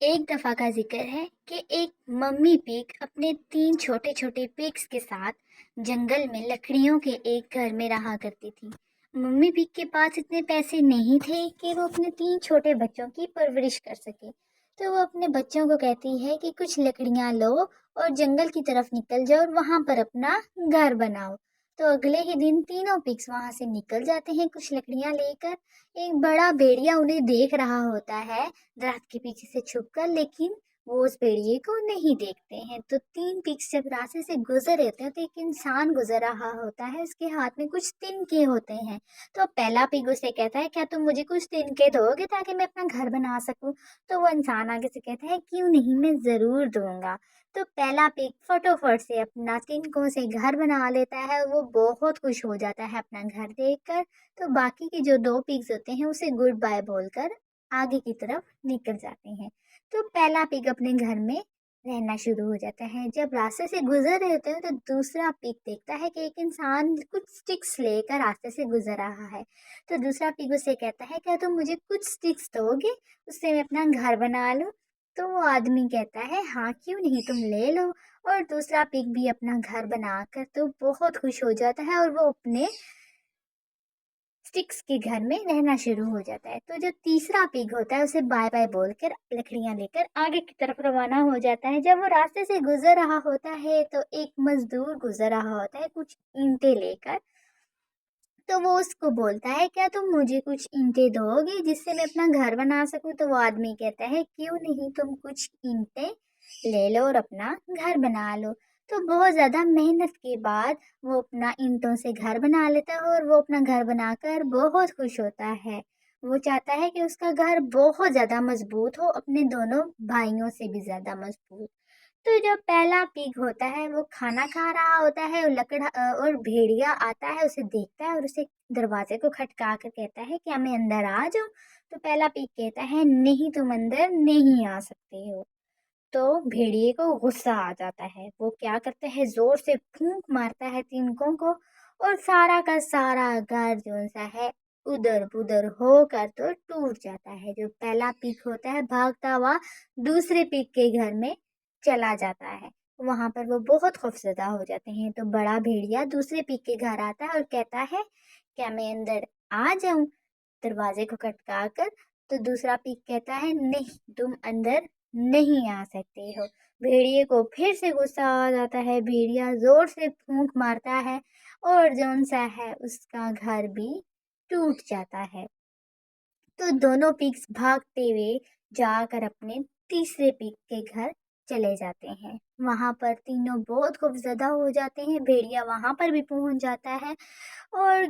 एक दफ़ा का ज़िक्र है कि एक मम्मी पिग अपने 3 छोटे-छोटे पिग्स के साथ जंगल में लकड़ियों के एक घर में रहा करती थी। मम्मी पिग के पास इतने पैसे नहीं थे कि वो अपने 3 छोटे बच्चों की परवरिश कर सके। तो वो अपने बच्चों को कहती है कि कुछ लकड़ियाँ लो और जंगल की तरफ निकल जाओ और वहाँ पर अपना घर बनाओ। तो अगले ही दिन तीनों पिग्स वहाँ से निकल जाते हैं कुछ लकड़ियाँ लेकर। एक बड़ा भेड़िया उन्हें देख रहा होता है दरख्त के पीछे से छुपकर, लेकिन वो उस भेड़िए को नहीं देखते हैं। तो 3 पिग्स जब रास्ते से गुजर रहे होते हैं तो एक इंसान गुजर रहा होता है, उसके हाथ में कुछ तिनके होते हैं। तो पहला पिग उसे कहता है, क्या तुम मुझे कुछ तिनके दोगे ताकि मैं अपना घर बना सकूं? तो वो इंसान आगे से कहता है, क्यों नहीं, मैं जरूर दूंगा। तो पहला पिग फटोफट से अपना तिनकों से घर बना लेता है, वो बहुत खुश हो जाता है अपना घर देखकर। तो बाकी के जो 2 पिग्स होते हैं उसे गुड बाय बोलकर आगे की तरफ निकल जाते हैं। तो पहला पिग अपने घर में रहना शुरू हो जाता है। जब रास्ते से गुजर रहे होते हैं तो दूसरा पिग देखता है कि एक इंसान कुछ स्टिक्स लेकर रास्ते से गुजर रहा है। तो दूसरा पिग उसे कहता है, क्या तुम मुझे कुछ स्टिक्स दोगे, उससे मैं अपना घर बना लूं? तो वो आदमी कहता है, हाँ क्यों नहीं, तुम ले लो। और दूसरा पिग भी अपना घर बनाकर तो बहुत खुश हो जाता है और वो अपने स्टिक्स के घर में रहना शुरू हो जाता है। तो जो तीसरा पिग होता है उसे बाय बाय बोलकर लकड़ियां लेकर आगे की तरफ रवाना हो जाता है। जब वो रास्ते से गुजर रहा होता है तो एक मजदूर गुजर रहा होता है कुछ ईंटें लेकर। तो वो उसको बोलता है, क्या तुम मुझे कुछ ईंटें दोगे जिससे मैं अपना घर बना सकूं? तो वो आदमी कहता है, क्यों नहीं, तुम कुछ ईंटें ले लो और अपना घर बना लो। तो बहुत ज़्यादा मेहनत के बाद वो अपना ईंटों से घर बना लेता है और वो अपना घर बनाकर बहुत खुश होता है। वो चाहता है कि उसका घर बहुत ज़्यादा मजबूत हो, अपने दोनों भाइयों से भी ज़्यादा मजबूत। तो जो पहला पिग होता है वो खाना खा रहा होता है और और भेड़िया आता है, उसे देखता है और उसे दरवाजे को खटका कर कहता है, क्या मैं अंदर आ जाऊं? तो पहला पिग कहता है, नहीं, तुम अंदर नहीं आ सकते हो। तो भेड़िए को गुस्सा आ जाता है। वो क्या करता है, जोर से फूंक मारता है तिनकों को और सारा का सारा घर जो सा है उधर पुधर होकर तो टूट जाता है। जो पहला पिग होता है भागता हुआ दूसरे पिग के घर में चला जाता है। वहां पर वो बहुत खौफजदा हो जाते हैं। तो बड़ा भेड़िया दूसरे पिग के घर आता है और कहता है, क्या मैं अंदर आ जाऊं दरवाजे को खटका कर? तो दूसरा पिग कहता है, नहीं, तुम अंदर नहीं आ सकते हो। भेड़िए को फिर से गुस्सा आ जाता है। भेड़िया जोर से फूंक मारता है और जौन सा है उसका घर भी टूट जाता है। तो दोनों पिग्स भागते हुए जाकर अपने तीसरे पिग के घर चले जाते हैं। वहां पर तीनों बहुत खौफजदा हो जाते हैं। भेड़िया वहां पर भी पहुंच जाता है और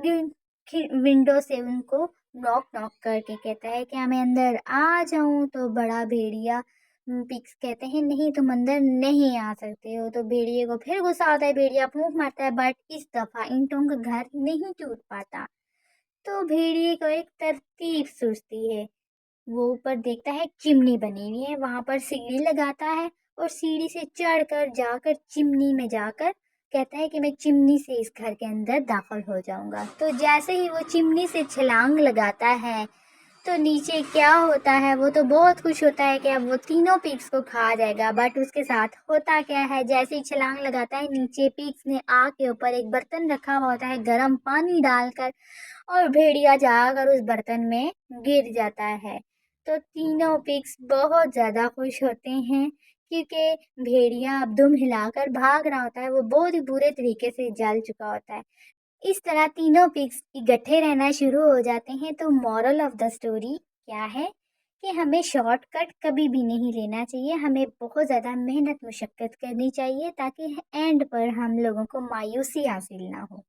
विंडो से उनको नॉक नॉक करके कहता है, क्या मैं अंदर आ जाऊं? तो बड़ा भेड़िया पिग्स कहते हैं, नहीं, तुम अंदर नहीं आ सकते हो। तो भेड़िए को फिर गुस्सा आता है। भेड़िया फूंक मारता है, बट इस दफा ईंटों का घर नहीं टूट पाता। तो भेड़िए को एक तरकीब सूझती है। वो ऊपर देखता है चिमनी बनी हुई है, वहां पर सीढ़ी लगाता है और सीढ़ी से चढ़कर जाकर चिमनी में जाकर कहता है कि मैं चिमनी से इस घर के अंदर दाखिल हो जाऊंगा। तो जैसे ही वो चिमनी से छलांग लगाता है तो नीचे क्या होता है, वो तो बहुत खुश होता है कि अब वो तीनों पिग्स को खा जाएगा। बट उसके साथ होता क्या है, जैसे ही छलांग लगाता है नीचे पिग्स ने आग के ऊपर एक बर्तन रखा हुआ होता है गर्म पानी डालकर, और भेड़िया जाकर उस बर्तन में गिर जाता है। तो तीनों पिग्स बहुत ज्यादा खुश होते हैं क्योंकि भेड़िया अब दुम हिलाकर भाग रहा होता है, वो बहुत ही बुरे तरीके से जल चुका होता है। इस तरह तीनों पिग्स इकट्ठे रहना शुरू हो जाते हैं। तो मॉरल ऑफ द स्टोरी क्या है कि हमें शॉर्टकट कभी भी नहीं लेना चाहिए, हमें बहुत ज़्यादा मेहनत मुशक्क़त करनी चाहिए ताकि एंड पर हम लोगों को मायूसी हासिल ना हो।